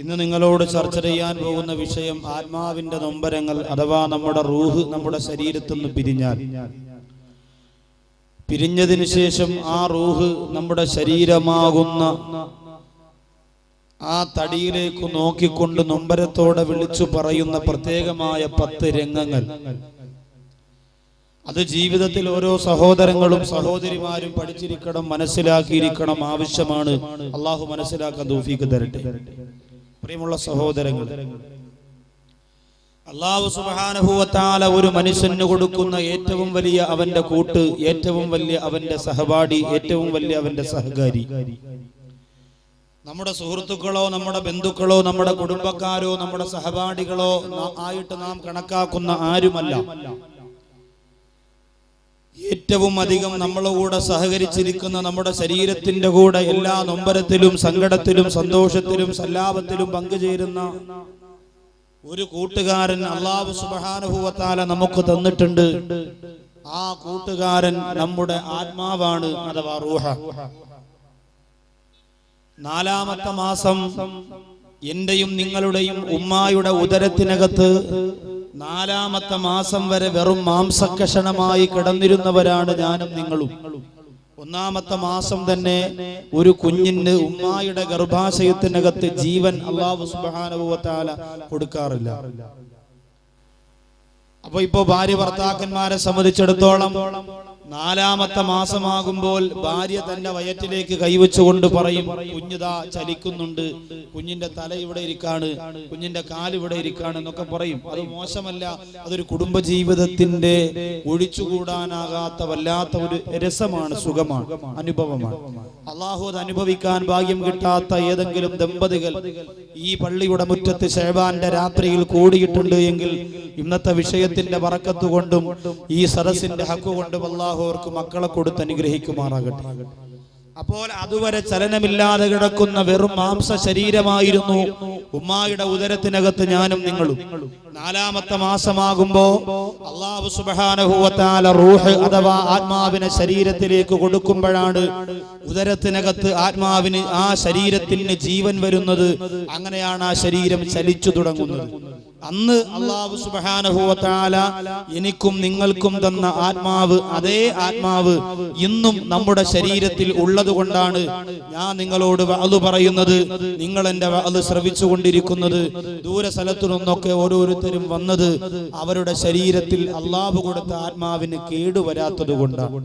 ഇന്ന് നിങ്ങളോട് ചർച്ച ചെയ്യാൻ പോകുന്ന വിഷയം ആത്മാവിന്റെ നൊമ്പരങ്ങൾ അഥവാ നമ്മുടെ റൂഹ് നമ്മുടെ ശരീരത്തിൽ നിന്ന് പിരിഞ്ഞതിനു ശേഷം ആ റൂഹ് നമ്മുടെ ശരീരമാകുന്ന ആ തടിയിലേക്ക് നോക്കിക്കൊണ്ട് നൊമ്പരത്തോടെ വിളിച്ചു പറയുന്ന പ്രത്യേകമായ 10 രംഗങ്ങൾ. അത് ജീവിതത്തിൽ ഓരോ സഹോദരങ്ങളും സഹോദരിമാരും പഠിച്ചിരിക്കണം, മനസ്സിലാക്കിയിരിക്കണം, ആവശ്യമാണ്. അള്ളാഹു മനസ്സിലാക്കാൻ തൗഫീഖ് തരട്ടെ. പ്രിയമുള്ള സഹോദരങ്ങൾ, അല്ലാഹു സുബ്ഹാനഹു വ തആല ഒരു മനുഷ്യന് കൊടുക്കുന്ന ഏറ്റവും വലിയ അവന്റെ കൂട്ട്, ഏറ്റവും വലിയ അവന്റെ സഹപാഠി, ഏറ്റവും വലിയ അവന്റെ സഹകാരി നമ്മുടെ സുഹൃത്തുക്കളോ നമ്മുടെ ബന്ധുക്കളോ നമ്മുടെ കുടുംബക്കാരോ നമ്മുടെ സഹപാഠികളോ ആയിട്ട് നാം കണക്കാക്കുന്ന ആരുമല്ല. ഏറ്റവും അധികം നമ്മളോട് സഹകരിച്ചിരിക്കുന്ന നമ്മുടെ ശരീരത്തിന്റെ കൂടെ എല്ലാ നൊമ്പരത്തിലും സങ്കടത്തിലും സന്തോഷത്തിലും സല്ലാപത്തിലും പങ്കുചേരുന്ന ഒരു കൂട്ടുകാരൻ അല്ലാഹു സുബ്ഹാനഹു വ തആല നമുക്ക് തന്നിട്ടുണ്ട്. ആ കൂട്ടുകാരൻ നമ്മുടെ ആത്മാവാണ്, അഥവാ റൂഹ. 4ാമത്തെ മാസം എന്റെയും നിങ്ങളുടെയും ഉമ്മായുടെ ഉദരത്തിനകത്ത് 4ാമത്തെ മാസം വരെ വെറും മാംസക്കഷണമായി കിടന്നിരുന്നവരാണ് ഞാനും നിങ്ങളും. 1ാമത്തെ മാസം തന്നെ ഒരു കുഞ്ഞിന് ഉമ്മായുടെ ഗർഭാശയത്തിനകത്ത് ജീവൻ അല്ലാഹു സുബ്ഹാനഹു വ തആല കൊടുക്കാറില്ല. അപ്പൊ ഇപ്പോ ഭാര്യ ഭർത്താക്കന്മാരെ സംബന്ധിച്ചിടത്തോളം 4ാമത്തെ മാസമാകുമ്പോൾ ഭാര്യ തന്റെ വയറ്റിലേക്ക് കൈവച്ചുകൊണ്ട് പറയും, കുഞ്ഞിതാ ചലിക്കുന്നുണ്ട്, കുഞ്ഞിന്റെ തല ഇവിടെ ഇരിക്കാണ്, കുഞ്ഞിന്റെ കാല് ഇവിടെ ഇരിക്കാണ് എന്നൊക്കെ പറയും. അത് മോശമല്ല, അതൊരു കുടുംബജീവിതത്തിന്റെ ഒഴിച്ചുകൂടാനാകാത്ത വല്ലാത്ത ഒരു രസമാണ്, സുഖമാണ്, അനുഭവമാണ്. അള്ളാഹു അത് അനുഭവിക്കാൻ ഭാഗ്യം കിട്ടാത്ത ഏതെങ്കിലും ദമ്പതികൾ ഈ പള്ളിയുടെ മുറ്റത്ത് ശഅബാന്റെ രാത്രിയിൽ കൂടിയിട്ടുണ്ട് എങ്കിൽ ഇന്നത്തെ വിഷയത്തിന്റെ ബറക്കത്ത് കൊണ്ടും ഈ സദസ്സിന്റെ ഹക്ക് കൊണ്ടും അല്ലാഹു അവർക്ക് മക്കളെ കൊടുത്ത് അനുഗ്രഹിക്കുമാറാകട്ടെ. അപ്പോൾ അതുവരെ ചലനമില്ലാതെ കിടക്കുന്ന വെറും മാംസ ശരീരമായിരുന്നു ഉമ്മായുടെ ഉദരത്തിനകത്ത് ഞാനും നിങ്ങളും. 4ാമത്തെ മാസമാകുമ്പോ അല്ലാഹു സുബ്ഹാനഹു വ തആല റൂഹ് അഥവാ ആത്മാവിനെ ശരീരത്തിലേക്ക് കൊടുക്കുമ്പോഴാണ് ഉദരത്തിനകത്ത് ആത്മാവിന്, ആ ശരീരത്തിന് ജീവൻ വരുന്നത്. അങ്ങനെയാണ് ആ ശരീരം ചലിച്ചു തുടങ്ങുന്നത്. അന്ന് അല്ലാഹു സുബ്ഹാനഹു വ തആല എനിക്കും നിങ്ങൾക്കും തന്ന ആത്മാവ്, അതേ ആത്മാവ് ഇന്നും നമ്മുടെ ശരീരത്തിൽ ഉള്ളത് കൊണ്ടാണ് ഞാൻ നിങ്ങളോട് വഅദ് പറയുന്നത്, നിങ്ങൾ എന്റെ വഅദ് ശ്രവിച്ചുകൊണ്ടിരിക്കുന്നത്. ദൂര സ്ഥലത്തു നിന്നൊക്കെ ഓരോരുത്തരും വന്നത് അവരുടെ ശരീരത്തിൽ അല്ലാഹു കൊടുത്ത ആത്മാവിന് കേടുവരാത്തത് കൊണ്ടാണ്.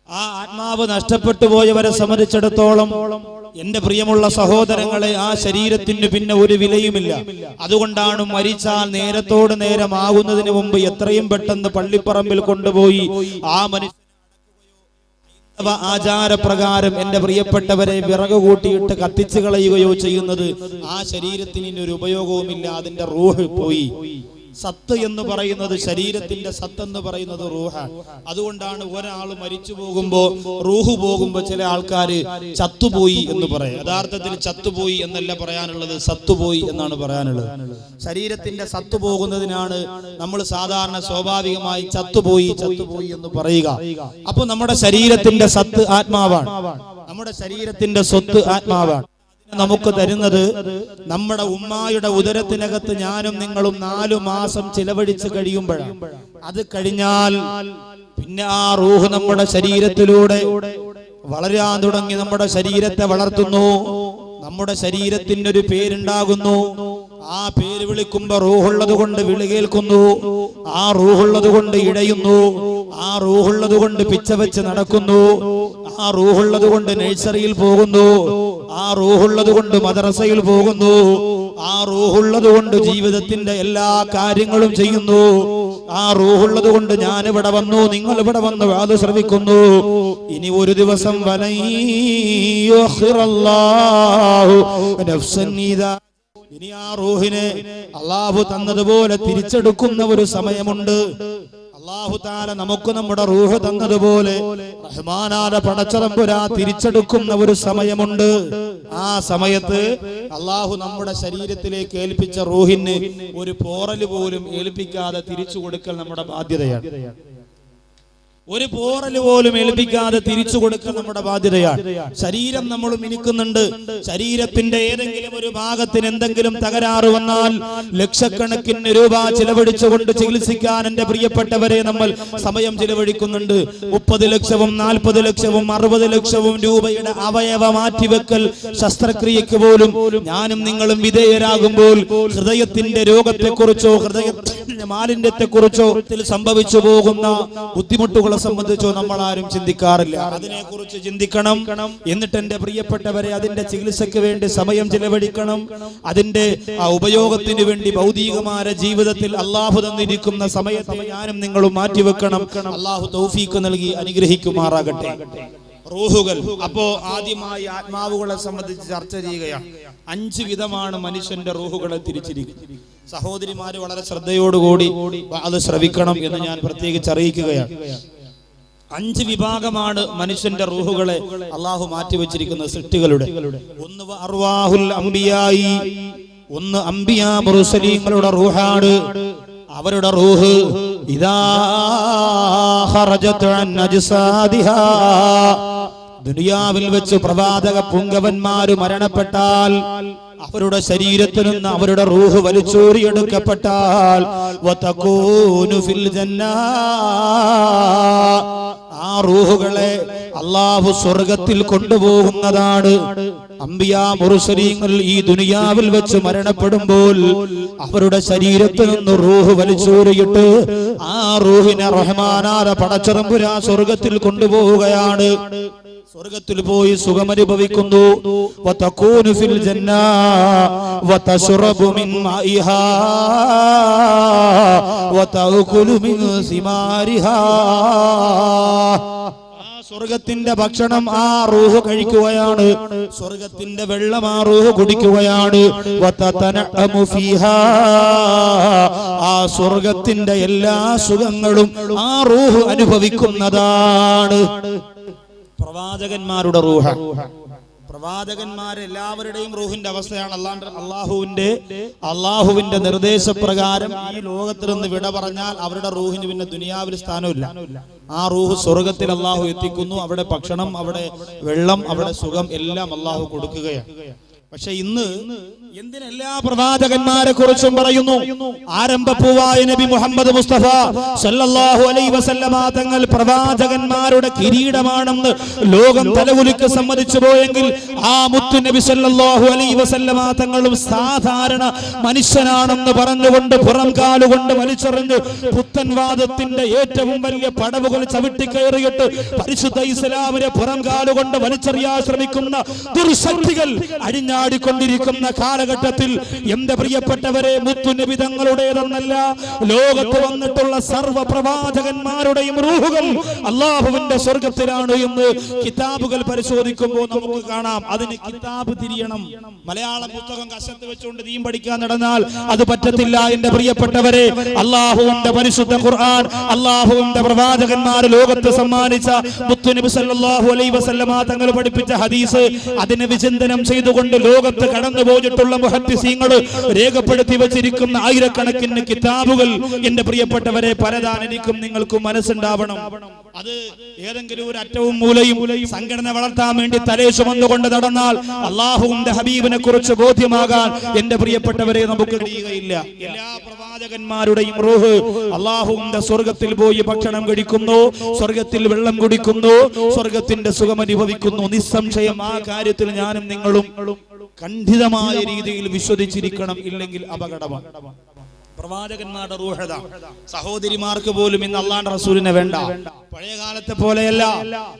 ആ ആത്മാവ് നഷ്ടപ്പെട്ടു പോയവരെ സംബന്ധിച്ചിടത്തോളം എന്റെ പ്രിയമുള്ള സഹോദരങ്ങളെ, ആ ശരീരത്തിന് പിന്നെ ഒരു വിലയുമില്ല. അതുകൊണ്ടാണ് മരിച്ചാൽ നേരത്തോട് നേരമാകുന്നതിന് മുമ്പ് എത്രയും പെട്ടെന്ന് പള്ളിപ്പറമ്പിൽ കൊണ്ടുപോയി ആ മനുഷ്യ ആചാരപ്രകാരം എന്റെ പ്രിയപ്പെട്ടവരെ വിറക് കൂട്ടിയിട്ട് കത്തിച്ചു കളയുകയോ ചെയ്യുന്നത്. ആ ശരീരത്തിന് ഒരു ഉപയോഗവുമില്ല, അതിന്റെ റൂഹ് പോയി. സത്ത് എന്ന് പറയുന്നത്, ശരീരത്തിന്റെ സത്ത് എന്ന് പറയുന്നത് റൂഹാണ്. അതുകൊണ്ടാണ് ഒരാൾ മരിച്ചു പോകുമ്പോ, റൂഹ് പോകുമ്പോ ചില ആൾക്കാര് ചത്തുപോയി എന്ന് പറയും. യഥാർത്ഥത്തിൽ ചത്തുപോയി എന്നല്ല പറയാനുള്ളത്, സത്തുപോയി എന്നാണ് പറയാനുള്ളത്. ശരീരത്തിന്റെ സത്ത് പോകുന്നതിനാണ് നമ്മൾ സാധാരണ സ്വാഭാവികമായി ചത്തുപോയി എന്ന് പറയുക. അപ്പൊ നമ്മുടെ ശരീരത്തിന്റെ സത്ത് ആത്മാവാണ്, നമ്മുടെ ശരീരത്തിന്റെ സ്വത്ത് ആത്മാവാണ്. നമുക്ക് തരുന്നത് നമ്മുടെ ഉമ്മായുടെ ഉദരത്തിനകത്ത് ഞാനും നിങ്ങളും 4 മാസം ചിലവഴിച്ച് കഴിയുമ്പോഴാണ്. അത് കഴിഞ്ഞാൽ പിന്നെ ആ റൂഹ് നമ്മുടെ ശരീരത്തിലൂടെ വളരാൻ തുടങ്ങി നമ്മുടെ ശരീരത്തെ വളർത്തുന്നു. നമ്മുടെ ശരീരത്തിന് ഒരു പേരുണ്ടാകുന്നു. ആ പേര് വിളിക്കുമ്പോ റൂഹുള്ളത് കൊണ്ട് വിളി കേൾക്കുന്നു, ആ റൂഹുള്ളത് കൊണ്ട് ഇടയുന്നു, ആ റൂഹുള്ളത് കൊണ്ട് പിച്ച വെച്ച് നടക്കുന്നു, ആ റൂഹുള്ളത് കൊണ്ട് നഴ്സറിയിൽ പോകുന്നു, ആ റൂഹുള്ളത് കൊണ്ട് മദ്രസയിൽ പോകുന്നു, ആ റൂഹുള്ളത് കൊണ്ട് ജീവിതത്തിന്റെ എല്ലാ കാര്യങ്ങളും ചെയ്യുന്നു. ആ റൂഹുള്ളത് കൊണ്ട് ഞാൻ ഇവിടെ വന്നു, നിങ്ങൾ ഇവിടെ വന്ന് വാദ ശ്രവിക്കുന്നു. ഇനി ഒരു ദിവസം ഇനി ആ റൂഹിനെ അല്ലാഹു തന്നതുപോലെ തിരിച്ചെടുക്കുന്ന ഒരു സമയമുണ്ട്. അല്ലാഹു തആല നമുക്ക് നമ്മുടെ റൂഹ് തന്നതുപോലെ റഹ്മാനായ പടച്ചതമ്പുരാൻ തിരിച്ചെടുക്കുന്ന ഒരു സമയമുണ്ട്. ആ സമയത്ത് അല്ലാഹു നമ്മുടെ ശരീരത്തിലേക്ക് ഏൽപ്പിച്ച റൂഹിന് ഒരു പോറൽ പോലും ഏൽപ്പിക്കാതെ തിരിച്ചു കൊടുക്കൽ നമ്മുടെ ബാധ്യതയാണ്. ഒരു പോറൽ പോലും ഏൽപ്പിക്കാതെ തിരിച്ചു കൊടുക്കുക നമ്മുടെ ബാധ്യതയാണ്. ശരീരം നമ്മൾ മിനുക്കുന്നുണ്ട്. ശരീരത്തിന്റെ ഏതെങ്കിലും ഒരു ഭാഗത്തിന് എന്തെങ്കിലും തകരാറ് വന്നാൽ ലക്ഷക്കണക്കിന് രൂപ ചിലവഴിച്ചുകൊണ്ട് ചികിത്സിക്കാൻ എന്റെ പ്രിയപ്പെട്ടവരെ നമ്മൾ സമയം ചിലവഴിക്കുന്നുണ്ട്. 30 ലക്ഷവും 40 ലക്ഷവും 60 ലക്ഷവും രൂപയുടെ അവയവ മാറ്റിവെക്കൽ ശസ്ത്രക്രിയക്ക് പോലും ഞാനും നിങ്ങളും വിധേയരാകുമ്പോൾ ഹൃദയത്തിന്റെ രോഗത്തെക്കുറിച്ചോ ഹൃദയത്തിന്റെ മാലിന്യത്തെക്കുറിച്ചോ സംഭവിച്ചു പോകുന്ന ബുദ്ധിമുട്ടുകളെ സംബന്ധിച്ചോ നമ്മൾ ആരും ചിന്തിക്കാറില്ല. അതിനെക്കുറിച്ച് ചിന്തിക്കണം. എന്നിട്ട് എന്റെ പ്രിയപ്പെട്ടവരെ അതിന്റെ ചികിത്സയ്ക്ക് വേണ്ടി സമയം ചിലവഴിക്കണം. അതിന്റെ ഉപയോഗത്തിന് വേണ്ടി ഭൗതികമായ ജീവിതത്തിൽ അള്ളാഹു തന്നിരിക്കുന്ന സമയത്തെ ഞാനും നിങ്ങളും മാറ്റിവെക്കണം. അള്ളാഹു തൗഫീഖ് നൽകി അനുഗ്രഹിക്കുമാറാകട്ടെ. റൂഹുകൾ. അപ്പോ ആദ്യമായി ആത്മാവുകളെ സംബന്ധിച്ച് ചർച്ച ചെയ്യുകയാണ്. 5 വിധമാണ് മനുഷ്യന്റെ റൂഹുകളെ തിരിച്ചിരിക്കുന്നത്. സഹോദരിമാര് വളരെ ശ്രദ്ധയോടുകൂടി അത് ശ്രവിക്കണം എന്ന് ഞാൻ പ്രത്യേകിച്ച് അറിയിക്കുകയാണ്. 5 വിഭാഗമാണ് മനുഷ്യന്റെ റൂഹുകളെ അള്ളാഹു മാറ്റിവെച്ചിരിക്കുന്ന സൃഷ്ടികളുടെ. ഒന്ന് അർവാഹുൽ അംബിയായി, ഒന്ന് അംബിയാ മുർസലീങ്ങളുടെ റൂഹാണ്. അവരുടെ റൂഹ് ഇദാ ഖറജത് അൻ അജ്സാദിഹാ, ദുനിയാവിൽ വെച്ച് പ്രവാചക പുങ്കവന്മാര് മരണപ്പെട്ടാൽ അവരുടെ ശരീരത്തിൽ നിന്ന് അവരുടെ റൂഹ് വലിച്ചൂരിയെടുക്കപ്പെട്ടാൽ വതകൂനു ഫിൽ ജന്നാ, ആ റൂഹുകളെ അല്ലാഹു സ്വർഗ്ഗത്തിൽ കൊണ്ടുപോകുന്നതാണ്. അംബിയാ മുർസലീങ്ങൾ ഈ ദുനിയാവിൽ വെച്ച് മരണപ്പെടുമ്പോൾ അവരുടെ ശരീരത്തിൽ നിന്ന് റൂഹ് വലിച്ചൂരിയിട്ട് ആ റൂഹിനെ റഹ്മാനായ പടച്ചതമ്പുരാൻ സ്വർഗ്ഗത്തിൽ കൊണ്ടുപോവുകയാണ്. സ്വർഗ്ഗത്തിൽ പോയി സുഖമനുഭവിക്കുന്നു. വതകൂനു ഫിൽ ജന്നാ വതശ്റബു മിൻ മാഇഹാ വതഅകുലു മിൻ സിമാരിഹാ, സ്വർഗത്തിന്റെ ഭക്ഷണം ആ റൂഹ് കഴിക്കുകയാണ്. സ്വർഗത്തിന്റെ വെള്ളം ആ റൂഹ് കുടിക്കുകയാണ്. വതതനഅമു ഫീഹാ, ആ സ്വർഗത്തിന്റെ എല്ലാ സുഖങ്ങളും ആ റൂഹ് അനുഭവിക്കുന്നതാണ്. പ്രവാചകന്മാരുടെ റൂഹ. പ്രവാചകന്മാരെല്ലാവരുടെയും റൂഹിന്റെ അവസ്ഥയാണ് അള്ളാഹുവിന്റെ നിർദ്ദേശപ്രകാരം ഈ ലോകത്തിൽ നിന്ന് വിട പറഞ്ഞാൽ അവരുടെ റൂഹിന് പിന്നെ ദുനിയാവിൽ സ്ഥാനമില്ല. ആ റൂഹ് സ്വർഗത്തിൽ അള്ളാഹു എത്തിക്കുന്നു. അവിടെ ഭക്ഷണം, അവിടെ വെള്ളം, അവിടെ സുഖം എല്ലാം അള്ളാഹു കൊടുക്കുകയാണ്. പക്ഷെ ഇന്ന് എന്തിനെല്ലാ പ്രവാചകന്മാരെ കുറിച്ചും പറയുന്നു. ആരംഭപ്പൂവായ നബി മുഹമ്മദ് മുസ്തഫ സല്ലല്ലാഹു അലൈഹി വസല്ലമ തങ്ങൾ പ്രവാചകന്മാരുടെ കിരീടമാണെന്ന് ലോകം തലകുലുക്കി സമ്മതിച്ചു പോയെങ്കിൽ ആ മുത്തു നബി സല്ലല്ലാഹു അലൈഹി വസല്ലമ തങ്ങളും സാധാരണ മനുഷ്യനാണെന്ന് പറഞ്ഞുകൊണ്ട് പുറം കാലുകൊണ്ട് വലിച്ചെറിഞ്ഞ് പുത്തൻവാദത്തിന്റെ ഏറ്റവും വലിയ പടവുകൾ ചവിട്ടിക്കയറിയിട്ട് പരിശുദ്ധ ഇസ്ലാമിനെ പുറം കാലുകൊണ്ട് വലിച്ചെറിയാൻ ശ്രമിക്കുന്ന ദുർശക്തികൾ അഴിഞ്ഞാടിക്കൊണ്ടിരിക്കുന്ന കാലഘട്ടത്തിൽ എന്റെ പ്രിയപ്പെട്ടവരെ, മുത്തുനബി തങ്ങളുടേതെന്നല്ല ലോകത്ത് വന്നിട്ടുള്ള സർവ്വ പ്രവാചകന്മാരുടെയും റൂഹുകൾ അള്ളാഹുവിന്റെ സ്വർഗത്തിലാണ് എന്ന് കിതാബുകൾ പരിശോധിക്കുമ്പോൾ നമുക്ക് കാണാം. അതിന് കിതാബ് തിരിയണം. മലയാള പുസ്തകം കശത്ത് വെച്ചുകൊണ്ട് ദീൻ പഠിക്കാൻ നടന്നാൽ അത് പറ്റത്തില്ല. എന്റെ പ്രിയപ്പെട്ടവരെ, അള്ളാഹുവിന്റെ പരിശുദ്ധ ഖുർആൻ, അള്ളാഹുവിന്റെ പ്രവാചകന്മാർ ലോകത്ത് സമ്മാനിച്ച മുത്തുനബി സല്ലല്ലാഹു അലൈഹി വസല്ലമ തങ്ങൾ പഠിപ്പിച്ച ഹദീസ്, അതിനെ വിചിന്തനം ചെയ്തുകൊണ്ട് ലോകത്ത് കടന്നു പോയിട്ടുള്ള മുഹദ്ദിസീങ്ങൾ രേഖപ്പെടുത്തി വെച്ചിരിക്കുന്ന ആയിരക്കണക്കിന് കിതാബുകൾ എന്റെ പ്രിയപ്പെട്ടവരെ പരതാൻ എനിക്കും നിങ്ങൾക്കും മനസ്സുണ്ടാവണം. അത് ഏതെങ്കിലും ഒരു അറ്റവും മൂലയും സംഘടന വളർത്താൻ വേണ്ടി തലേ ചുമന്നുകൊണ്ട് നടന്നാൽ അള്ളാഹുവിന്റെ ഹബീബിനെ കുറിച്ച് ബോധ്യമാകാൻ എന്റെ പ്രിയപ്പെട്ടവരെ നമുക്ക് കഴിയുകയില്ല. എല്ലാ പ്രവാചകന്മാരുടെയും റൂഹ് അള്ളാഹുവിന്റെ സ്വർഗത്തിൽ പോയി ഭക്ഷണം കഴിക്കുന്നു, സ്വർഗത്തിൽ വെള്ളം കുടിക്കുന്നു, സ്വർഗത്തിന്റെ സുഖം അനുഭവിക്കുന്നു. നിസ്സംശയം ആ കാര്യത്തിൽ ഞാനും നിങ്ങളും ഖണ്ഡിതമായ രീതിയിൽ വിശ്വസിച്ചിരിക്കണം. ഇല്ലെങ്കിൽ അപകടമാണ്. പ്രവാചകന്മാരുടെ റൂഹത സഹോദരിമാർക്ക് പോലും ഇന്ന് അല്ലാഹുവിന്റെ റസൂലിനെ വേണ്ട. പഴയ കാലത്തെ പോലെയല്ല.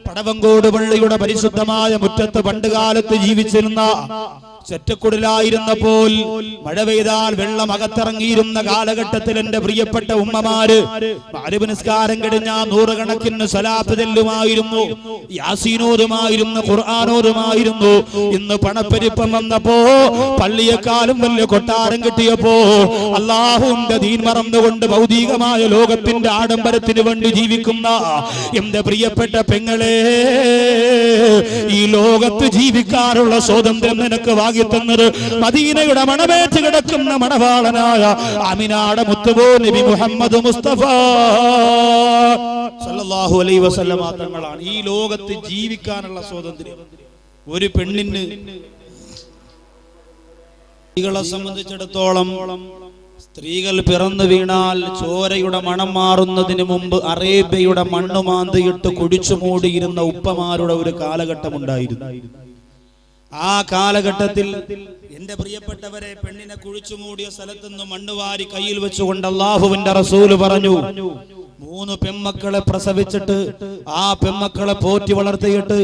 പടവങ്കോട് പള്ളിയുടെ പരിശുദ്ധമായ മുറ്റത്ത് പണ്ടുകാലത്ത് ജീവിച്ചിരുന്ന ചെറ്റക്കുടിലായിരുന്നപ്പോൾ മഴ പെയ്താൽ വെള്ളം അകത്തിറങ്ങിയിരുന്ന കാലഘട്ടത്തിൽ എന്റെ പ്രിയപ്പെട്ട ഉമ്മമാര് മഗ്‌രിബ് നിസ്കാരം കഴിഞ്ഞാൽ നൂറുകണക്കിന് സ്വലാത്ത് ചൊല്ലുമായിരുന്നു, യാസീനോതുമായിരുന്നു, ഖുർആനോതുമായിരുന്നു. ഇന്ന് പണപ്പെരുപ്പം വന്നപ്പോ പള്ളിയെക്കാളും വലിയ കൊട്ടാരം കിട്ടിയപ്പോ അള്ളാഹുവിന്റെ ദീൻ മറന്നുകൊണ്ട് ഭൗതികമായ ലോകത്തിന്റെ ആഡംബരത്തിന് വേണ്ടി ജീവിക്കുന്ന എന്റെ പ്രിയപ്പെട്ട പെങ്ങളെ, ഈ ലോകത്ത് ജീവിക്കാനുള്ള സ്വാതന്ത്ര്യം നിനക്ക് വാങ്ങി തന്നത് മദീനയുടെ മണമേറ്റ് കിടക്കുന്ന മണവാളനായ ആമിനയുടെ മുത്തുബോ നബി മുഹമ്മദ് മുസ്തഫ സല്ലല്ലാഹു അലൈഹി വസല്ലമ തങ്ങളാണ്. ഈ ലോകത്ത് ജീവിക്കാനുള്ള സ്വാതന്ത്ര്യം ഒരു പെണ്ണിന് സ്ത്രീകളെ സംബന്ധിച്ചിടത്തോളം സ്ത്രീകൾ പിറന്നു വീണാൽ ചോരയുടെ മണം മാറുന്നതിന് മുമ്പ് അറേബ്യയുടെ മണ്ണ് മാന്തിയിട്ട് കുടിച്ചു മൂടിയിരുന്ന ഉപ്പമാരുടെ ഒരു കാലഘട്ടമുണ്ടായിരുന്നു. ആ കാലഘട്ടത്തിൽ എന്റെ പ്രിയപ്പെട്ടവരെ, പെണ്ണിനെ കുഴിച്ചു മൂടിയ സ്ഥലത്തുനിന്ന് മണ്ണ് വാരി കയ്യിൽ വെച്ചുകൊണ്ട് അല്ലാഹുവിന്റെ റസൂല് പറഞ്ഞു, 3 പെമ്മക്കളെ പ്രസവിച്ചിട്ട് ആ പെമ്മക്കളെ പോറ്റി വളർത്തിയിട്ട്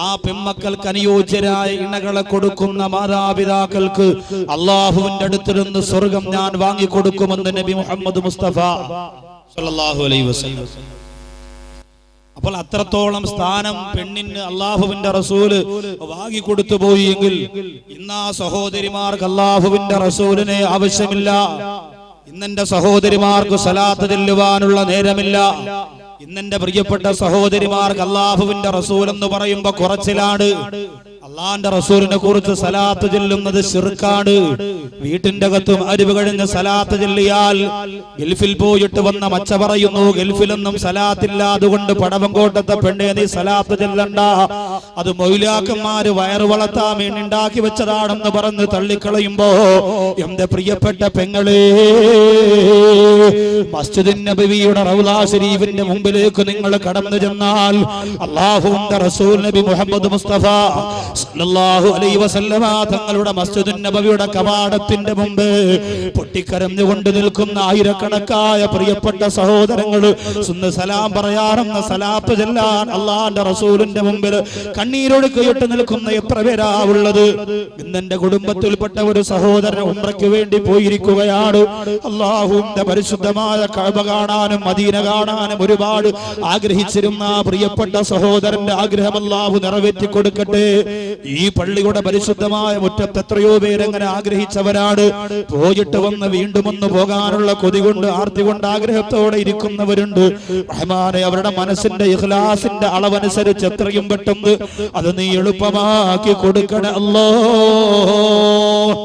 ആ പെമ്മക്കൾക്ക് അനുയോജ്യരായ ഇണകളെ കൊടുക്കുന്ന മാതാപിതാക്കൾക്ക് അല്ലാഹുവിന്റെ അടുത്തിരുന്ന് സ്വർഗം ഞാൻ വാങ്ങിക്കൊടുക്കുമെന്ന് നബി മുഹമ്മദ് മുസ്തഫ സല്ലല്ലാഹു അലൈഹി വസല്ലം. അപ്പോൾ അത്രത്തോളം സ്ഥാനം പെണ്ണിന് അല്ലാഹുവിന്റെ റസൂല് വാങ്ങിക്കൊടുത്തു പോയി എങ്കിൽ ഇന്ന് ആ സഹോദരിമാർക്ക് അല്ലാഹുവിന്റെ റസൂലിനെ ആവശ്യമില്ല. ഇന്നെന്റെ സഹോദരിമാർക്ക് സലാത്ത് ചെല്ലുവാനുള്ള നേരമില്ല. ഇന്നെന്റെ പ്രിയപ്പെട്ട സഹോദരിമാർക്ക് അല്ലാഹുവിന്റെ റസൂൽ എന്ന് പറയുമ്പോ കുറച്ചിലാണ്. അള്ളാന്റെ റസൂലിനെ കുറിച്ച് സലാത്ത് ചെല്ലുന്നത് ശിർക്കാണ്. വീട്ടിന്റെ അകത്തും അരിവ് കഴിഞ്ഞ് സലാത്ത് ചെല്ലിയാൽ ഗൾഫിൽ പോയിട്ട് വന്ന മച്ച പറയുന്നു, ഗൾഫിലൊന്നും സലാത്തില്ല, അതുകൊണ്ട് പടവങ്കോട്ടത്തെ പെണ്ണെ നീ സലാത്ത് ചെല്ലണ്ട, അത് മൗലാക്കന്മാര് വയറ് വളർത്താൻ വേണ്ടി ഉണ്ടാക്കി വെച്ചതാണെന്ന് പറഞ്ഞ് തള്ളിക്കളയുമ്പോ എന്റെ പ്രിയപ്പെട്ട പെങ്ങളെ, മസ്ജിദുൻ നബവിയുടെ റൗള ശരീഫിന്റെ മുമ്പിലേക്ക് നിങ്ങൾ കടന്നു ചെന്നാൽ അല്ലാഹുവിന്റെ റസൂൽ നബി മുഹമ്മദ് മുസ്തഫ സല്ലല്ലാഹു അലൈഹി വസല്ലമ തങ്ങളുടെ മസ്ജിദുൻ നബവിയുടെ കവാടത്തിന്റെ മുമ്പ് പൊട്ടിക്കരഞ്ഞുകൊണ്ട് നിൽക്കുന്ന ആയിരക്കണക്കായ പ്രിയപ്പെട്ട സഹോദരങ്ങൾ സലാം പറയാറുന്ന സലാത്ത് ചെല്ലാൻ അല്ലാഹുവിന്റെ റസൂലിന്റെ മുമ്പിൽ കണ്ണീരൊഴുക്കിയിട്ട് നിൽക്കുന്ന എത്ര പേരാ ഉള്ളത്? ഇന്നെന്റെ കുടുംബത്തിൽപ്പെട്ട ഒരു സഹോദരൻ ഉംറയ്ക്ക് വേണ്ടി പോയിരിക്കുകയാണ്. അല്ലാഹുവിന്റെ പരിശുദ്ധമായ കഅബ കാണാനും മദീന കാണാനും ഒരുപാട് ആഗ്രഹിച്ചിരുന്ന പ്രിയപ്പെട്ട സഹോദരന്റെ ആഗ്രഹം അല്ലാഹു നിറവേറ്റി കൊടുക്കട്ടെ. ഈ പള്ളിയുടെ പരിശുദ്ധമായ മുറ്റത്ത് എത്രയോ പേരെങ്ങനെ ആഗ്രഹിച്ചവരാണ്. പോയിട്ട് വന്ന് വീണ്ടും ഒന്ന് പോകാനുള്ള കൊതി കൊണ്ട് ആർത്തി കൊണ്ട് ആഗ്രഹത്തോടെ ഇരിക്കുന്നവരുണ്ട്. റഹ്മാനെ, അവരുടെ മനസ്സിന്റെ ഇഖ്ലാസിന്റെ അളവനുസരിച്ച് എത്രയും പെട്ടെന്ന് അത് നീ എളുപ്പമാക്കി കൊടുക്കണേ അല്ലാഹ്.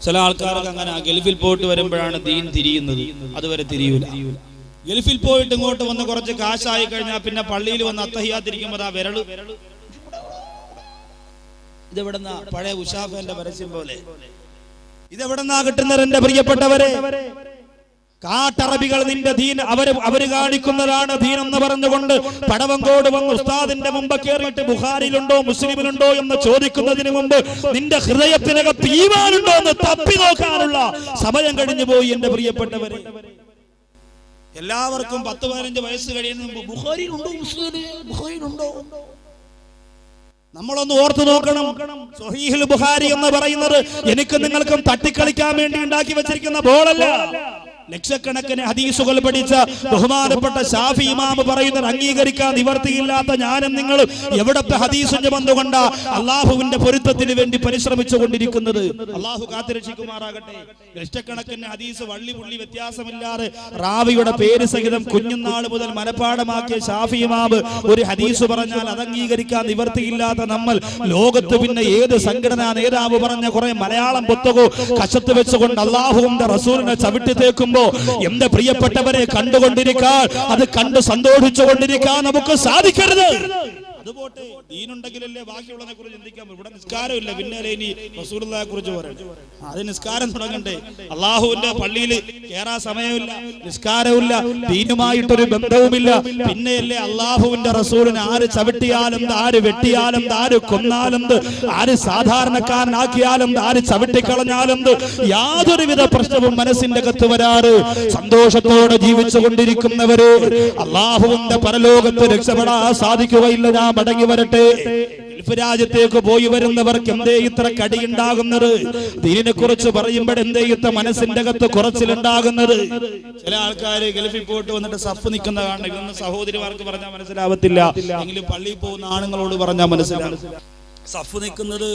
ചില ആൾക്കാർക്ക് അങ്ങനെ ഗൾഫിൽ പോയിട്ട് വരുമ്പോഴാണ് ദീൻ തിരിയുന്നത്, അതുവരെ തിരിയൂല. ഗൾഫിൽ പോയിട്ട് ഇങ്ങോട്ട് വന്ന് കുറച്ച് കാശായി കഴിഞ്ഞാൽ പിന്നെ പള്ളിയിൽ വന്ന് അത്തഹിയാത്തിരിക്കുമ്പോൾ ആ വിരള് ഇതെവിടെന്നാ? പഴയ ഉഷാഫന്റെ പരസ്യം പോലെ ഇതെവിടെന്നാ കിട്ടുന്നത്? എന്റെ പ്രിയപ്പെട്ടവരെ, കാട്ടറബികൾ നിന്റെ ദീൻ അവര് കാണിക്കുന്നതാണ് ദീൻ എന്ന് പറഞ്ഞുകൊണ്ട് പടവങ്കോട് വന്ന് ഉസ്താദിന്റെ മുമ്പ് കയറിയിട്ട് ബുഖാരിയിലുണ്ടോ മുസ്ലിമിലുണ്ടോ എന്ന് ചോദിക്കുന്നതിന് മുമ്പ് നിന്റെ ഹൃദയത്തിനകത്ത് ഈമാനുണ്ടോ എന്ന് തപ്പി നോക്കാനുള്ള സമയം കഴിഞ്ഞു പോയി. എന്റെ പ്രിയപ്പെട്ടവരെ, എല്ലാവർക്കും 10-15 വയസ്സ് കഴിയുന്ന മുമ്പ് ബുഖാരിയിലുണ്ടോ ബുഖാരിയിലുണ്ടോ? നമ്മളൊന്ന് ഓർത്തു നോക്കണം. സ്വഹീഹുൽ ബുഖാരി എന്ന് പറയുന്നത് എനിക്ക് നിങ്ങൾക്കും തട്ടിക്കളിക്കാൻ വേണ്ടി ഉണ്ടാക്കി വെച്ചിരിക്കുന്ന ബോളല്ല. ലക്ഷക്കണക്കിന് ഹദീസുകൾ പഠിച്ച ബഹുമാനപ്പെട്ട ഷാഫി ഇമാം പറയുന്നത് അംഗീകരിക്കാൻ നിവർത്തിയില്ലാത്ത ഞാനും നിങ്ങൾ എവിടത്തെ ഹദീസിന്റെ ബന്ധുകൊണ്ട അള്ളാഹുവിന്റെ പൊരുത്തത്തിന് വേണ്ടി പരിശ്രമിച്ചു കൊണ്ടിരിക്കുന്നത്. അള്ളാഹു കാത്തുരക്ഷിക്കുമാറാകട്ടെ. ലക്ഷക്കണക്കിന് ഹദീസ് വള്ളി പുള്ളി വ്യത്യാസമില്ലാതെ റാവിയുടെ പേര് സഹിതം കുഞ്ഞുനാൾ മുതൽ മനപ്പാടമാക്കിയ ഷാഫി ഇമാം ഒരു ഹദീസ് പറഞ്ഞാൽ അത് അംഗീകരിക്കാൻ നിവർത്തിയില്ലാത്ത നമ്മൾ ലോകത്ത് പിന്നെ ഏത് സംഘടനാ നേതാവ് പറഞ്ഞ കുറെ മലയാളം പുസ്തകവും കശത്ത് വെച്ചുകൊണ്ട് അള്ളാഹുവിന്റെ റസൂലിനെ ചവിട്ടി തേക്കും എന്റെ പ്രിയപ്പെട്ടവരെ, കണ്ടുകൊണ്ടിരിക്കാൻ, അത് കണ്ട് സന്തോഷിച്ചുകൊണ്ടിരിക്കാൻ നമുക്ക് സാധിക്കരുത്. അതുപോട്ടെ, ദീനുണ്ടെങ്കിലല്ലേ ബാക്കിയുള്ളതിനെ കുറിച്ച് ചിന്തിക്കാൻ. ഇവിടെ നിസ്കാരമില്ല, പിന്നെ ഇനി റസൂലുള്ളാഹിയെ കുറിച്ച് പറയാം. അത് നിസ്കാരം തുടങ്ങണ്ടേ? അള്ളാഹുവിന്റെ പള്ളിയിൽ കേറാൻ സമയമില്ല, നിസ്കാരമില്ല, ദീനുമായിട്ടൊരു ബന്ധവുമില്ല. പിന്നെയല്ലേ അള്ളാഹുവിന്റെ റസൂലിനെ ആര് ചവിട്ടിയാലെന്ത്, ആര് വെട്ടിയാലെന്ത്, ആര് കൊന്നാലെന്ത്, ആര് സാധാരണക്കാരനാക്കിയാലെന്ത്, ആര് ചവിട്ടിക്കളഞ്ഞാലെന്ത്, യാതൊരുവിധ പ്രശ്നവും മനസ്സിന്റെ അകത്ത് വരാറ് സന്തോഷത്തോടെ ജീവിച്ചു കൊണ്ടിരിക്കുന്നവര് അള്ളാഹുവിന്റെ പരലോകത്ത് രക്ഷപ്പെടാൻ സാധിക്കുകയില്ല. ഞാൻ മടങ്ങി വരട്ടെ. ഗൾഫ് രാജ്യത്തേക്ക് പോയി വരുന്നവർക്ക് എന്തേ ഇത്ര കടിയുണ്ടാകുന്നത്? ദീനിനെ കുറിച്ച് പറയുമ്പോൾ എന്തേ ഇത്ര മനസ്സിന്റെ അകത്ത് കുറച്ചിലുണ്ടാകുന്നത്? ചില ആൾക്കാര് ഗൾഫിൽ പോയിട്ട് വന്നിട്ട് സഫ് നിൽക്കുന്ന കാണണം. ഇതൊന്നും സഹോദരിമാർക്ക് പറഞ്ഞാൽ മനസ്സിലാവത്തില്ല, എങ്കിലും പള്ളിയിൽ പോകുന്ന ആണുങ്ങളോട് പറഞ്ഞാൽ മനസ്സിലാവും. സഫ് നിൽക്കുന്നത്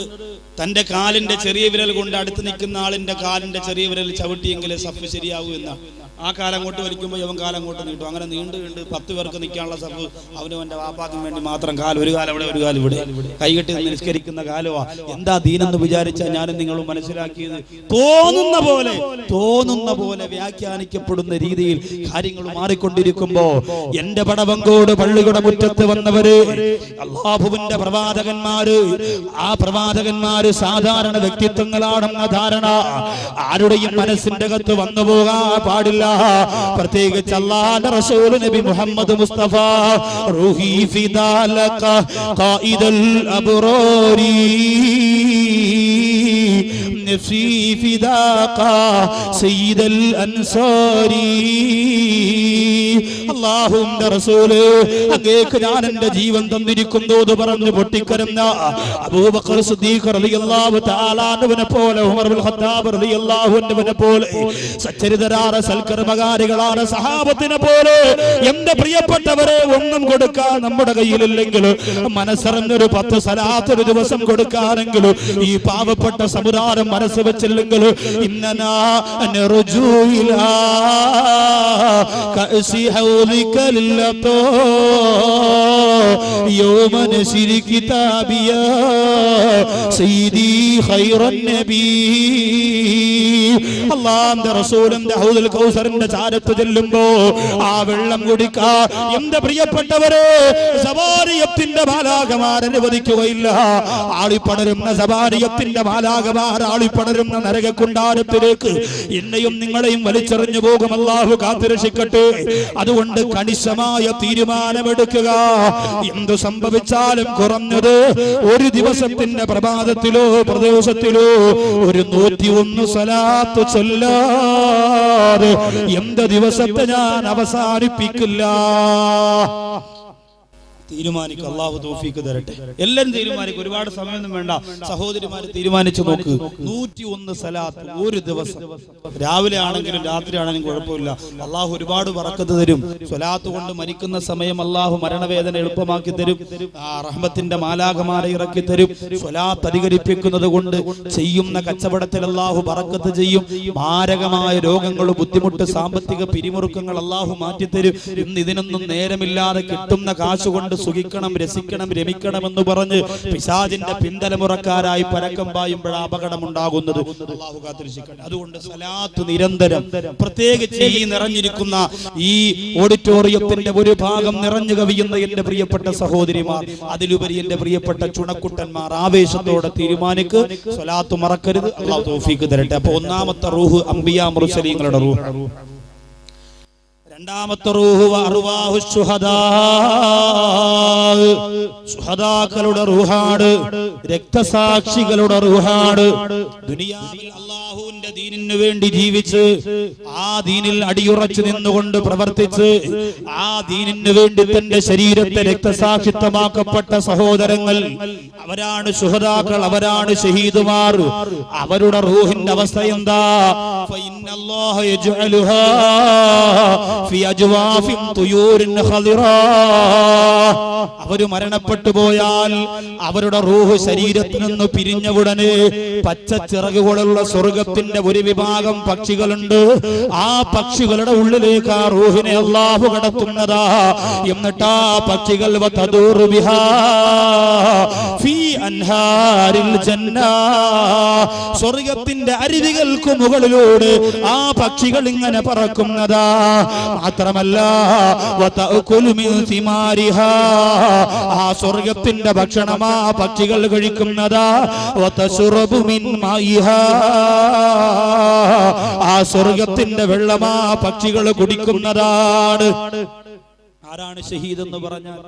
തന്റെ കാലിന്റെ ചെറിയ വിരൽ കൊണ്ട് അടുത്ത് നിൽക്കുന്ന ആളിന്റെ കാലിന്റെ ചെറിയ വിരൽ ചവിട്ടിയെങ്കിലേ സഫ് ശരിയാകൂ എന്നാണ്. ആ കാലം അങ്ങോട്ട് വലിക്കുമ്പോൾ അവൻ കാലം അങ്ങോട്ട് നീട്ടും. അങ്ങനെ നീണ്ടു 10 പേർക്ക് നിൽക്കാനുള്ള സഫ് അവന്റെ വാപ്പാക്കും വേണ്ടി മാത്രം ഒരു കാലം അവിടെ ഒരു കാലം ഇവിടെ കൈകെട്ടി നിസ്കരിക്കുന്ന കാലമാ. എന്താ ദീനെന്ന് വിചാരിച്ചാൽ ഞാനും നിങ്ങളും മനസ്സിലാക്കിയത് തോന്നുന്ന പോലെ വ്യാഖ്യാനിക്കപ്പെടുന്ന രീതിയിൽ കാര്യങ്ങൾ മാറിക്കൊണ്ടിരിക്കുമ്പോ എന്റെ പടവങ്കോട് പള്ളിയുടെ മുറ്റത്ത് വന്നവര് അല്ലാഹുവിന്റെ പ്രവാചകന്മാര്, ആ പ്രവാചകന്മാര് സാധാരണ വ്യക്തിത്വങ്ങളാണെന്ന ധാരണ ആരുടെയും മനസ്സിന്റെ അകത്ത് വന്നു പോകാൻ പാടില്ല. പ്രത്യേകിച്ച് അല്ലാഹുവിന്റെ റസൂൽ നബി മുഹമ്മദ് മുസ്തഫ റൂഹി ഫിദാലക ഖായിദുൽ അബ്റാരി നഫ്സി ഫിദാക സയ്യിദുൽ അൻസാരി. അല്ലാഹുവിന്റെ റസൂല് അങ്ങേക്ക് ഞാൻ എന്റെ ജീവൻ തന്നിരിക്കുന്നു എന്ന് പറഞ്ഞു പൊട്ടിക്കരഞ്ഞ അബൂബക്കർ സിദ്ദീഖ് റളിയല്ലാഹു തആല അൻഹുവിനെ പോലെ, ഉമർ ഇബ്നുൽ ഖത്താബ് റളിയല്ലാഹു അൻഹുവിനെ പോലെ, സച്ചരിതരായ സൽക്കർമ്മകാരികളായ സഹാബത്തിനെ പോലെ എന്റെ പ്രിയപ്പെട്ടവരെ ഒന്നും കൊടുക്കാൻ നമ്മുടെ കയ്യിലില്ലെങ്കിൽ മനസ്സറിഞ്ഞൊരു 10 സലാത്ത് ഒരു ദിവസം കൊടുക്കാനെങ്കിൽ ഈ പാവപ്പെട്ട സമുദായം മനസ്സ് വെച്ചില്ലെങ്കിൽ ഇന്നനാ നർജൂഇലാ കഅസി ഹൗലിക ലില്ലതോ യൗമ നസിരി കിതാബിയ സയ്യിദി ഖൈറൻ നബി. അല്ലാഹുവിന്റെ റസൂലിന്റെ ഹൗദുൽ കൗസറിന്റെ ചാരത്ത് ചെല്ലുമ്പോ ആ വെള്ളം കുടിക്കാൻ എന്റെ പ്രിയപ്പെട്ടവരെ സവാരിയത്തിന്റെ മാലാഖമാർ അനുവദിക്കുകയില്ല. ആളിപ്പടരുന്ന സവാരിയത്തിന്റെ മാലാഖമാർ ആളിപ്പടരുന്ന നരകക്കുണ്ടാരത്തിലേക്ക് എന്നെയും നിങ്ങളെയും വലിച്ചെറിഞ്ഞു പോകും. അല്ലാഹു കാത്തുരക്ഷിക്കട്ടെ. അതുകൊണ്ട് കണിശമായ തീരുമാനമെടുക്കുക. എന്തു സംഭവിച്ചാലും കുറഞ്ഞത് ഒരു ദിവസത്തിന്റെ പ്രഭാതത്തിലോ പ്രദേശത്തിലോ ഒരു 101 സലാത്ത് ചൊല്ലാതെ എന്ത് ദിവസത്തെ ഞാൻ അവസാനിപ്പിക്കില്ല. തീരുമാനിക്കുക. അല്ലാഹു തൗഫീഖ് തരട്ടെ. എല്ലാരും തീരുമാനിക്കും. ഒരുപാട് സമയമൊന്നും വേണ്ട. സഹോദരിമാര് തീരുമാനിച്ചു നോക്ക്. 101 സലാത്ത് ഒരു ദിവസം. രാവിലെ ആണെങ്കിലും രാത്രി ആണെങ്കിലും കുഴപ്പമില്ല. അല്ലാഹു ഒരുപാട് ബറക്കത്ത് തരും. സ്വലാത്ത് കൊണ്ട് മരിക്കുന്ന സമയം അല്ലാഹു മരണവേദന എളുപ്പമാക്കി തരും. റഹ്മത്തിന്റെ മാലാഖമാരെ ഇറക്കി തരും. സ്വലാത്ത് അധികരിപ്പിക്കുന്നത് കൊണ്ട് ചെയ്യുന്ന കച്ചവടത്തിൽ അല്ലാഹു ബറക്കത്ത് ചെയ്യും. മാരകമായ രോഗങ്ങൾ, ബുദ്ധിമുട്ട്, സാമ്പത്തിക പിരിമുറുക്കങ്ങൾ അല്ലാഹു മാറ്റിത്തരും. ഇന്ന് ഇതിനൊന്നും നേരമില്ലാതെ കിട്ടുന്ന കാശ് കൊണ്ട് സുഖിക്കണം, രസിക്കണം, രമിക്കണം എന്ന് പറഞ്ഞ് പിശാചിന്റെ പിന്തലമുറക്കാരായി പരക്കം പായുമ്പോഴാണ് അപകടം ഉണ്ടാകുന്നത്. അല്ലാഹു കാത്തുരക്ഷിക്കട്ടെ. അതുകൊണ്ട് സലാത്ത് നിരന്തരം, പ്രത്യേകിച്ച് ഈ നിറഞ്ഞിരിക്കുന്ന ഈ ഓഡിറ്റോറിയത്തിന്റെ ഒരു ഭാഗം നിറഞ്ഞു കവിയുന്ന എന്റെ പ്രിയപ്പെട്ട സഹോദരിമാർ, അതിലുപരി എന്റെ പ്രിയപ്പെട്ട ചുണക്കുട്ടന്മാർ, ആവേശത്തോടെ തീരുമാനിക്ക്. സ്വലാത്ത് മറക്കരുത്. അല്ലാഹു തൗഫീഖ് തരട്ടെ. അപ്പൊ ഒന്നാമത്തെ റൂഹ് അംബിയാ മുർസലീങ്ങളുടെ റൂഹ്. രണ്ടാമത്തെ റൂഹ് അർവാഹു ശുഹദാ, ശുഹദാക്കളുടെ റൂഹാണ്, രക്തസാക്ഷികളുടെ റൂഹാണ്. ദുനിയാവിൽ അല്ലാഹുവിന്റെ ദീനിനു വേണ്ടി ജീവിച്ച് ആ ദീനിൽ അടിയുറച്ചു നിന്നുകൊണ്ട് പ്രവർത്തിച്ച് ആ ദീനിനു വേണ്ടി തന്റെ ശരീരത്തെ രക്തസാക്ഷിത്വമാക്കപ്പെട്ട സഹോദരങ്ങൾ, അവരാണ് ശുഹദാക്കൾ, അവരാണ് ഷഹീദുമാർ. അവരുടെ റൂഹിന്റെ അവസ്ഥ എന്താ? ഫഇന്നല്ലാഹ യജ്അലുഹാ ഫി അജ്വാഫിൻ തുയൂരിൻ ഖദിറാ. അവര് മരണപ്പെട്ടു പോയാൽ അവരുടെ റൂഹ് ശരീരത്തിൽ നിന്ന് പിരിഞ്ഞ ഉടനെ പച്ച ചിറകുകളുള്ള സ്വർഗത്തിന്റെ ഒരു വിഭാഗം പക്ഷികളുണ്ട്. ആ പക്ഷികളുടെ ഉള്ളിലേക്ക് ആ റൂഹിനെ അല്ലാഹു കടത്തുന്നതാ. എന്നിട്ട് ആ പക്ഷികൾ വതദൂറു ബിഹാ ഫീ അൻഹാരിൽ ജന്ന, സ്വർഗത്തിന്റെ അരുവികൾക്ക് മുകളിലൂടെ ആ പക്ഷികൾ ഇങ്ങനെ പറക്കുന്നതാ. മാത്രമല്ല വതഅകുലു മിൻ സിമാരിഹാ, ആ സ്വർഗത്തിന്റെ ഭക്ഷണം ആ പക്ഷികൾ കഴിക്കുന്നതാ. വതശറബു മിൻ മായിഹാ, ആ സ്വർഗത്തിന്റെ വെള്ളം ആ പക്ഷികൾ കുടിക്കുന്നതാണ്. ആരാണ് ഷഹീദ് എന്ന് പറഞ്ഞാൽ?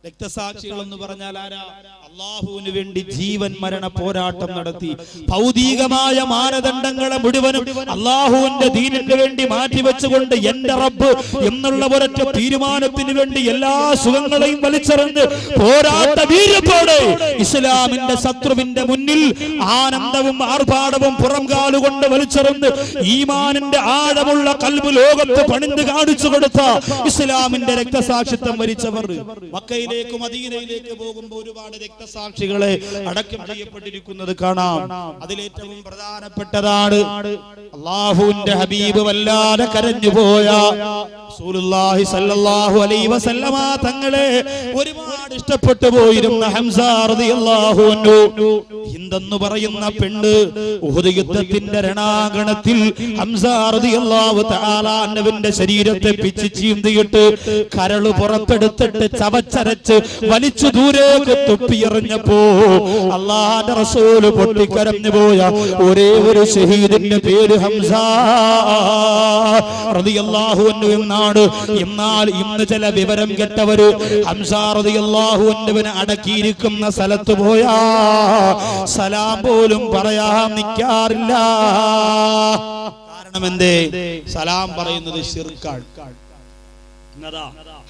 രക്തസാക്ഷികൾ എന്ന് പറഞ്ഞാൽ ആരാ? അല്ലാഹുവിന് വേണ്ടി ജീവൻ മരണ പോരാട്ടം നടത്തി ഭൗതികമായ മാനദണ്ഡങ്ങളെ മുഴുവനും അല്ലാഹുവിന്റെ ദീനിന് വേണ്ടി മാറ്റിവെച്ചുകൊണ്ട് എന്റെ റബ്ബ് എന്നുള്ള ഒരൊറ്റ തീരുമാനത്തിന് വേണ്ടി എല്ലാ സുഖങ്ങളെയും വലിച്ചെറിഞ്ഞ് പോരാട്ട വീര്യത്തോടെ ഇസ്ലാമിന്റെ ശത്രുവിന്റെ മുന്നിൽ ആനന്ദവും ആർഭാടവും പുറംകാലുകൊണ്ട് വലിച്ചെറിഞ്ഞ് ഈമാനിന്റെ ആഴമുള്ള കൽബ് ലോകത്ത് പണിந்து കാണിച്ചു കൊടുത്ത ഇസ്ലാമിന്റെ രക്തസാക്ഷിത്വം വരിച്ചവർ. മക്കയിൽ മക്കയിലേക്ക് മദീനയിലേക്ക് പോകുമ്പോൾ ഒരുപാട് രക്തസാക്ഷികളെ അടക്കം ചെയ്യപ്പെട്ടിരിക്കുന്നത് കാണാം. അതിലേറ്റവും പ്രധാനപ്പെട്ടതാണ് അല്ലാഹുവിന്റെ ഹബീബ് വല്ലാതെ കരഞ്ഞുപോയ റസൂലുള്ളാഹി സ്വല്ലല്ലാഹു അലൈഹി വസല്ലമ തങ്ങളെ ഒരുപാട് ഇഷ്ടപ്പെട്ടു പോയിരുന്ന ഹംസ റളിയല്ലാഹു അൻഹു. ഹിന്ദെന്ന് പറയുന്ന പെണ്ണ് ഉഹദ് യുദ്ധത്തിന്റെ രണാങ്കണത്തിൽ ഹംസ റളിയല്ലാഹു തആല അൻഹുവിന്റെ ശരീരത്തെ പിച്ച് ചീന്തിയിട്ട് കരള് പുറത്തെടുത്തിട്ട് ചവച്ചരച്ച് വലിച്ചു ദൂരേക്ക് തുപ്പിയെറിഞ്ഞപ്പോ അല്ലാഹുവിന്റെ റസൂൽ പൊട്ടിക്കരഞ്ഞു പോയ ഒരേ ഒരു ഷഹീദിന്റെ പേര് ഹംസ റളിയല്ലാഹു അൻഹു എന്നാണ്. എന്നാൽ ഇന്ന് ചില വിവരം കെട്ടവര് ഹംസ റളിയല്ലാഹു അൻഹുവിനെ അടക്കിയിരിക്കുന്ന സ്ഥലത്ത് പോയാ സലാം പോലും പറയാൻ നിൽക്കാറില്ല. കാരണം എന്തേ? സലാം പറയുന്നത് ശിർക്കാണ്.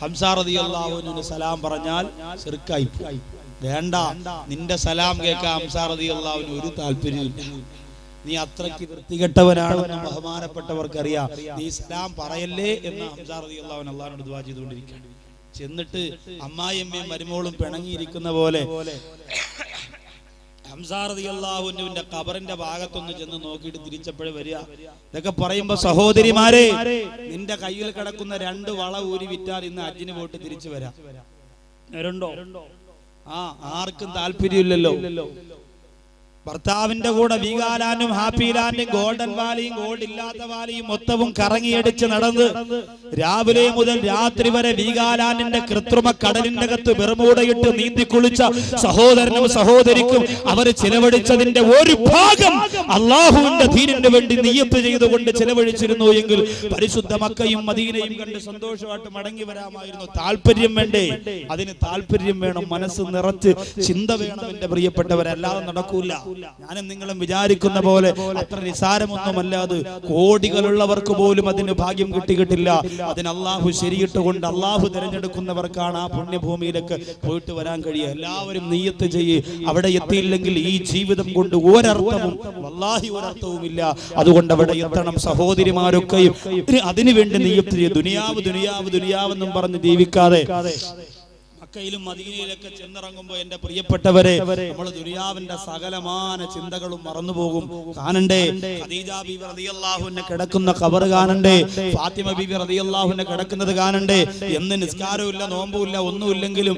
ഹംസ റളിയല്ലാഹു അൻഹുവിന് സലാം പറഞ്ഞാൽ ശിർക്കായി. വേണ്ട, നിന്റെ സലാം കേൾക്കാൻ ഹംസ റളിയല്ലാഹു അൻഹു ഒരു താല്പര്യമില്ല. നീ അത്രയ്ക്ക് വൃത്തികെട്ടവനാണെന്ന് ബഹുമാനപ്പെട്ടവർക്കറിയാം. നീ സലാം പറയല്ലേ എന്ന് ഹംസ റളിയല്ലാഹു അൻഹു അല്ലാഹുവിനോട് ദുആ ചെയ്തുകൊണ്ടിരിക്കുകയാണ്. ചെന്നിട്ട് അമ്മായിയമ്മയും മരുമോളും പിണങ്ങിയിരിക്കുന്ന പോലെ ഹംസ റളിയല്ലാഹു അൻഹുവിന്റെ ഖബറിന്റെ ഭാഗത്തൊന്ന് ചെന്ന് നോക്കിയിട്ട് തിരിച്ചപ്പോഴേ വരിക. ഇതൊക്കെ പറയുമ്പോ സഹോദരിമാരെ, നിന്റെ കയ്യിൽ കിടക്കുന്ന 2 വള ഊരി വിറ്റാൽ ഇന്ന് ഹജ്ജിന് പോയിട്ട് തിരിച്ചു വരാം. നേരുണ്ടോ? ആർക്കും താല്പര്യമില്ലല്ലോ. ഭർത്താവിന്റെ കൂടെ വീഗാലാൻഡും ഹാപ്പി ലാൻഡും ഗോൾഡൻ വാലിയും ഗോൾഡ് ഇല്ലാത്ത വാലിയും മൊത്തവും കറങ്ങിയടിച്ച് നടന്ന് രാവിലെ മുതൽ രാത്രി വരെ വീഗാലാൻഡിന്റെ കൃത്രിമ കടലിന്റെ അകത്ത് ബെർമൂഡയിട്ട് നീന്തി കുളിച്ച സഹോദരനും സഹോദരിക്കും അവർ ചിലവഴിച്ചതിന്റെ ഒരു ഭാഗം അള്ളാഹുവിന്റെ ദീനിന് വേണ്ടി നിയ്യത്ത് ചെയ്തുകൊണ്ട് ചിലവഴിച്ചിരുന്നു എങ്കിൽ പരിശുദ്ധ മക്കയും മദീനയും കണ്ട് സന്തോഷമായിട്ട് മടങ്ങി വരാമായിരുന്നു. താല്പര്യം വേണ്ടേ? അതിന് താല്പര്യം വേണം, മനസ്സ് നിറച്ച് ചിന്ത വേണം. എന്റെ പ്രിയപ്പെട്ടവരല്ലാതെ നടക്കൂല. ഞാനും നിങ്ങളും വിചാരിക്കുന്ന പോലെ അത്ര നിസാരമൊന്നുമല്ല അത്. കോടികളുള്ളവർക്ക് പോലും അതിന് ഭാഗ്യം കിട്ടിയിട്ടില്ല. അതിന് അള്ളാഹു ശരിയിട്ടുകൊണ്ട് അള്ളാഹു തിരഞ്ഞെടുക്കുന്നവർക്കാണ് ആ പുണ്യഭൂമിയിലേക്ക് പോയിട്ട് വരാൻ കഴിയുക. എല്ലാവരും നിയ്യത്ത് ചെയ്യ്. അവിടെ എത്തിയില്ലെങ്കിൽ ഈ ജീവിതം കൊണ്ട് ഒരർത്ഥവും വല്ലാഹി ഒരർത്ഥവുമില്ല. അതുകൊണ്ട് അവിടെ എത്തണം. സഹോദരിമാരൊക്കെയും അതിനുവേണ്ടി നിയ്യത്ത് ചെയ്യ്. ദുനിയാവ് ദുനിയാവ് ദുനിയാവെന്നും പറഞ്ഞ് ജീവിക്കാതെ മക്കയിലും മദീനയിലൊക്കെ ചെന്നിറങ്ങുമ്പോ എന്റെ പ്രിയപ്പെട്ടവരെ, നമ്മൾ ദുനിയാവിന്റെ സകലമാന ചിന്തകളും മറന്നുപോകും. കാണണ്ടേ ഖദീജ ബീവി റളിയല്ലാഹു അൻഹ കിടക്കുന്ന ഖബർ കാണണ്ടേ? ഫാത്തിമ ബീവി റളിയല്ലാഹു അൻഹ കിടക്കുന്നത് കാണണ്ടേ? എന്ന് നിസ്കാരമില്ല, നോമ്പുമില്ല, ഒന്നുമില്ലെങ്കിലും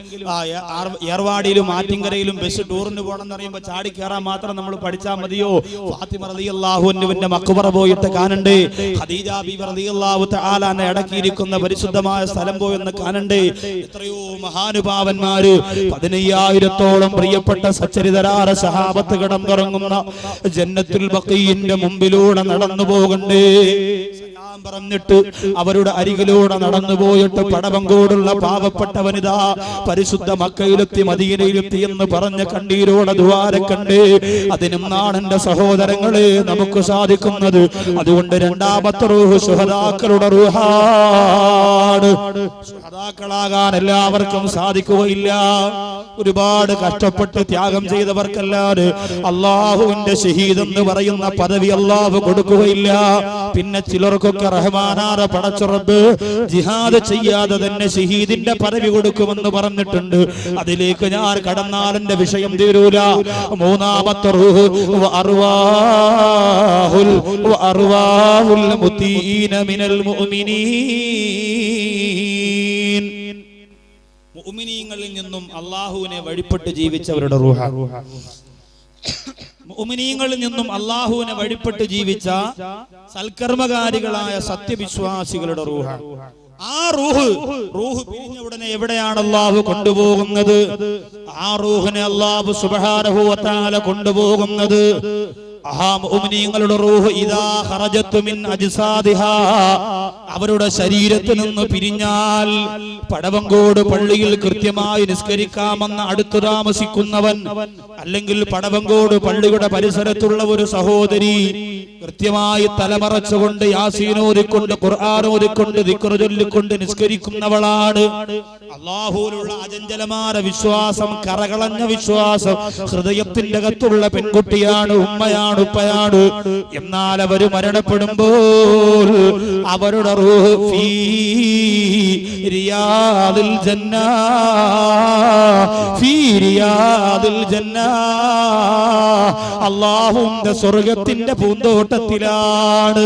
ഏർവാടിയിലും ആറ്റിങ്കരയിലും ബസ് ടൂറിന് പോകണം എന്ന് പറയുമ്പോ ചാടി കയറാൻ മാത്രം നമ്മൾ പഠിച്ചാൽ മതിയോ? ഫാത്തിമ റളിയല്ലാഹു അൻഹുവിന്റെ മഖ്ബറ പോയിട്ട് കാണണ്ടേ? ഖദീജ ബീവി റളിയല്ലാഹു തആല അൻഹ അടക്കിയിരിക്കുന്ന പരിശുദ്ധമായ സ്ഥലം പോയെന്ന് കാണണ്ടേ? എത്രയോ മഹാനുഭാവന്മാര് 15,000-ഓളം പ്രിയപ്പെട്ട സച്ചരിതരായ സഹാബത്ത് കിടന്നുറങ്ങുന്ന ജന്നത്തുൽ ബഖീന്റെ മുമ്പിലൂടെ നടന്നു പോകണ്ടേ? പറഞ്ഞിട്ട് അവരുടെ അരികിലൂടെ നടന്നു പോയിട്ട് പടവങ്കോടുള്ള പാവപ്പെട്ട വനിത പരിശുദ്ധ മക്കയിലെത്തി മദീനയിലെത്തി എന്ന് പറഞ്ഞ കണ്ണീരോടെ ദ്വാരക്കണ്ടേ? അതിനും നാണെന്റെ സഹോദരങ്ങളെ നമുക്ക് സാധിക്കുന്നത്. അതുകൊണ്ട് രണ്ടാമത്തെ റൂഹ് ശുഹദാക്കളുടെ റൂഹാണ്. ശുഹദാക്കളാകാൻ എല്ലാവർക്കും സാധിക്കുകയില്ല. ഒരുപാട് കഷ്ടപ്പെട്ട് ത്യാഗം ചെയ്തവർക്കല്ലാതെ അള്ളാഹുവിന്റെ ഷഹീദ് എന്ന് പറയുന്ന പദവി അള്ളാഹു കൊടുക്കുകയില്ല. പിന്നെ ചിലർക്കൊക്കെ റഹ്മാനായ പടച്ച റബ്ബ് ജിഹാദ് ചെയ്യാതെ തന്നെ ഷഹീദിന്റെ പദവി കൊടുക്കുമെന്ന് പറഞ്ഞിട്ടുണ്ട്. അതിലേക്ക് ഞാൻ കടന്നാൽ എന്റെ വിഷയം തീരൂല. മൂന്നാമത്തെ റൂഹ് അർവാഹുൽ മുതീന മിനൽ മുഅ്മിനീൻ. മുഅ്മിനീങ്ങളിൽ നിന്നും അല്ലാഹുവിനെ വഴിപ്പെട്ട് ജീവിച്ചവരുടെ റൂഹ. മുഅ്മിനീങ്ങളിൽ നിന്നും അല്ലാഹുവിനെ വഴിപ്പെട്ട് ജീവിച്ച സൽക്കർമ്മകാരികളായ സത്യവിശ്വാസികളുടെ റൂഹ. ആ റൂഹ് പിരിഞ്ഞ ഉടനെ എവിടെയാണ് അല്ലാഹു കൊണ്ടുപോകുന്നത്? ആ റൂഹിനെ അല്ലാഹു സുബ്ഹാനഹു വ തആല കൊണ്ടുപോകുന്നത് മുഅ്മിനീങ്ങളുടെ റൂഹ് ഇദാ ഖറജത്തു മിൻ അജ്സാദിഹാ, അവരുടെ ശരീരത്തിൽ നിന്ന് പിരിഞ്ഞാൽ പടവങ്കോട് പള്ളിയിൽ കൃത്യമായി നിസ്കരിക്കാമെന്ന് അടുത്തു താമസിക്കുന്നവൻ, അല്ലെങ്കിൽ പടവങ്കോട് പള്ളിയുടെ പരിസരത്തുള്ള ഒരു സഹോദരി കൃത്യമായി തലമറച്ചുകൊണ്ട് യാസീൻ ഓതിക്കൊണ്ട് ഖുർആൻ ഓതിക്കൊണ്ട് ദിക്ർ ചൊല്ലിക്കൊണ്ട് നിസ്കരിക്കുന്നവളാണ്. അല്ലാഹുവിലുള്ള അചഞ്ചലമായ വിശ്വാസം, കറകളഞ്ഞ വിശ്വാസം ഹൃദയത്തിന്റെ അകത്തുള്ള പെൺകുട്ടിയാണ്, ഉമ്മയാണ്. ഉപ്പയാണ്. എന്നാൽ അവര് മരണപ്പെടുമ്പോൾ അവരുടെ റൂഹ് ഫീ റിയാദിൽ ജന്ന, ഫീ റിയാദിൽ ജന്ന, അല്ലാഹുവിന്റെ സ്വർഗ്ഗത്തിന്റെ പൂന്തോട്ടത്തിലാണ്.